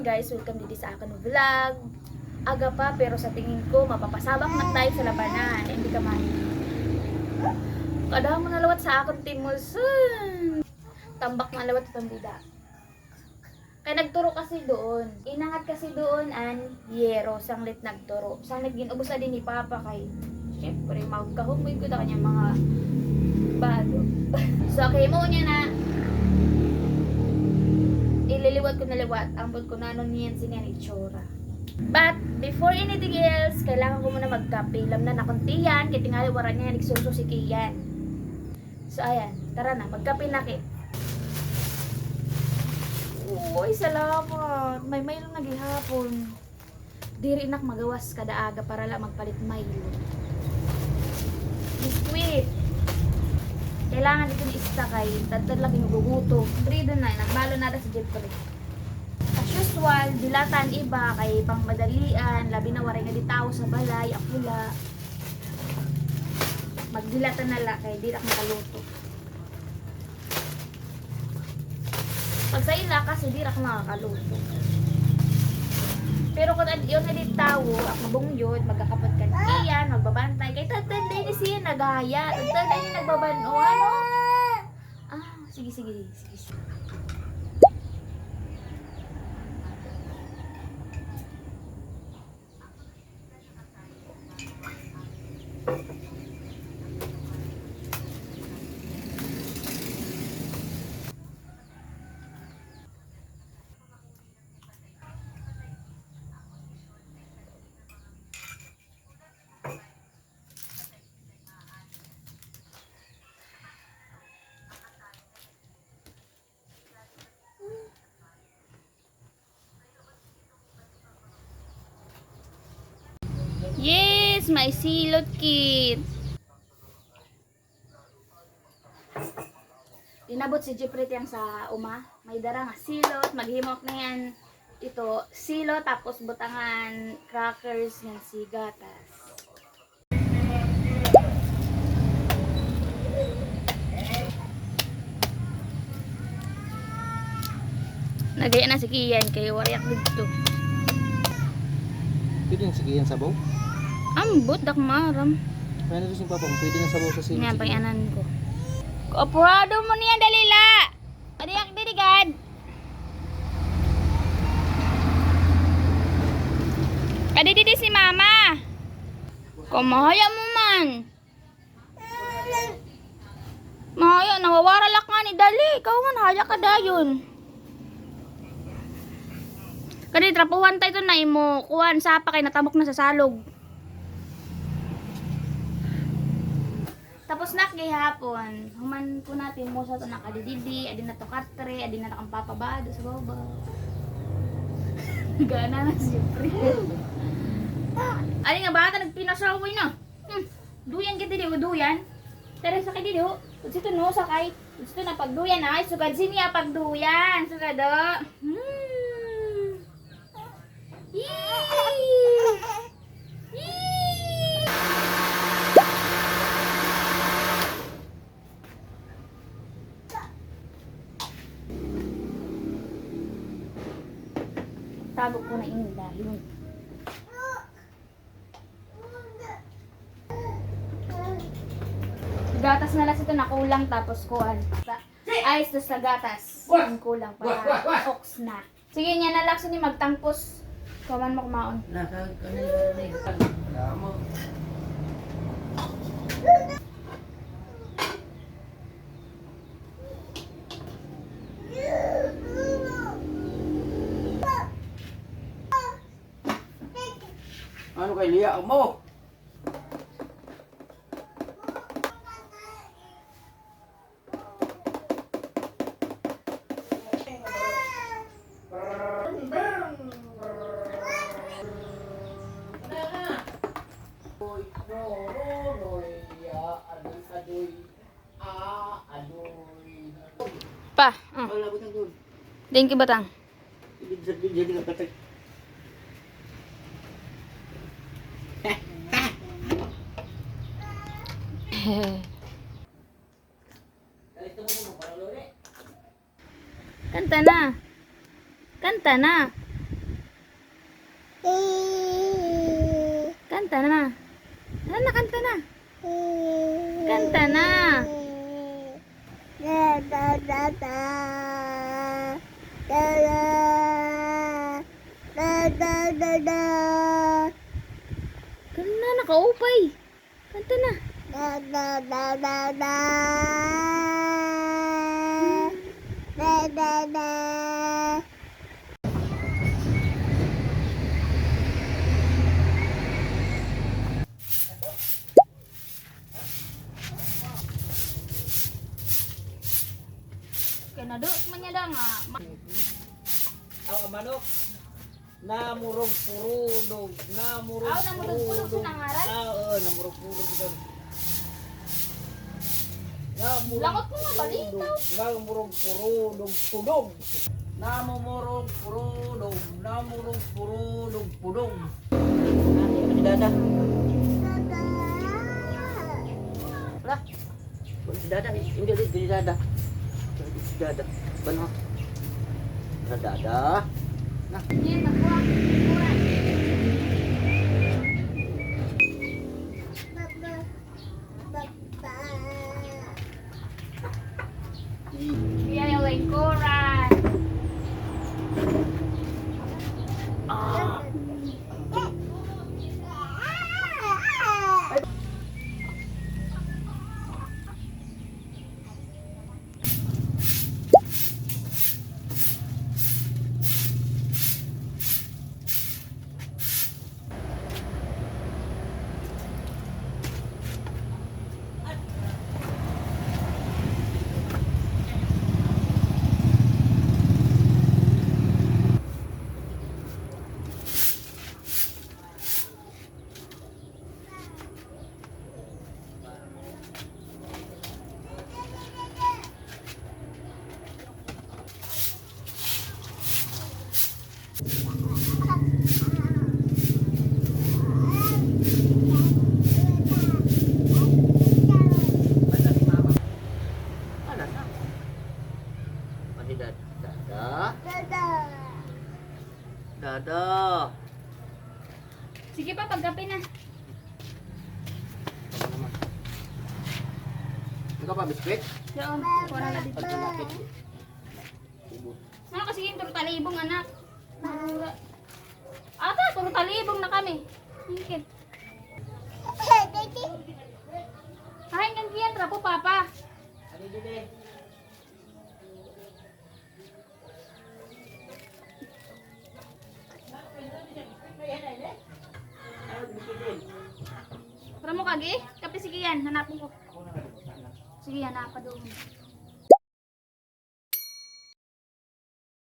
guys, welcome dito sa akin vlog. Aga pa pero sa tingin ko mapapasabak na tayo sa labanan. Hindi ka man. Kadang mo nalawat sa akin timusan. Tambak na lawat itong bida. Kaya nagturo kasi doon. Inangat kasi doon an yero sanglit nagturo. Sanglit ginubos na din ni Papa kay syempre magkahumoy ko na kanya mga balo. So okay mo niya na ililiwat ko na liwat. Ambot ko na nun niyan sinyan itsura. But before anything else, kailangan ko muna magkape. Lam na nakuntiyan, kaya tingali waran niya nagsuso si Kian. So ayan, tara na, magkape na kit. Uy, salamat. May Milo na gihapon. Diri nak magawas kada aga para lang magpalit Milo. Biskuit. Kailangan dito ni istakay. Tadtad lang ginuguguto. Diri doon na, nagbalo na sa Jeffrey. As usual, dilatan iba kay pang madalian, labi na waray nga ditaw sa balay, apula. Magdilatan na la kay di na makaluto. Pag sa ila kasi di na makakaluto. Pero kung yun nga ditaw, ang mabungyod, magkakapot ka niyan, magbabantay, kay tatad din siya nagaya, tatad din nagbabano, ano? Sige. Yes, may silot kit. Inabot si Jeffrey yang sa uma. May dara nga silot, maghimok na yan. Ito, silot tapos butangan crackers ng si gatas. Nagaya na si Kian kay wariyak dito. Pwede yung sigiyan sabaw? Ambot dak maram. Kaya na yung papa kung pwede na sabaw sa sili. Nga payanan ko. Apurado mo niya dalila. Adiyak didigad. Kadididi si mama. Kumahaya mo man. Mahaya, nawawaralak nga ni dali. Ikaw man, haya ka dayon. Kani trapuhan tayo na imo. Kuhan, sapa kay natabok na sa salog. Tapos na gihapon. Human po natin mo sa ito nakadididi. Adi na to katre. Adi na nakang papabado sa baba. Gana na siyempre. Adi nga bata nagpinasaway na. Duyan kita di duyan. Tara sa kay dito. Dito no sakay. Dito na pagduyan ay sugad siya pagduyan. Sugad do. Tago ko na yung dahil. Gatas na lang ito nakulang tapos kuhan. Ice to sa gatas. Ang kulang para ox na. Sige niya nalakso ni magtangpos. Kaman mo kumaon. Ano kay liya mo? Pa. Thank you batang. Kanta na. Kanta na. Kanta na. Ano na, kanta na. Kanta na. Kanta na, nakaupay. Kanta na. Kaya na doon, manyada nga. Ang manok. Namurog purudog. Namurog Aw, namurog purudog sa nangaran? Oo, namurog purudog ito. Langot mo nga, balitaw. Namurog purudog pudog. Namumurog purudog. Namurog purudog pudog. Ano si Dada? Wala. Wala si Dada. Hindi si Dada. Hindi si Dada. Bano? Wala Dada. Nah. Yan, nakuha. Kurang. Yan yung lingkuran. Mana si Mama? Mana na? Masih Dada? Dada. Sige pa, pagkape na. Apa naman? Ikaw pa biskwit? Doon, wala na dito. Pagkalapit. Ano kasi yung turo talibong, anak? Ata, turo talibong na kami. Hingkit. Kain kang kiyan, trapo, papa. Ano dito? Para mo kagi? Kape sige yan, hanapin ko. Sige yan, hanapa doon.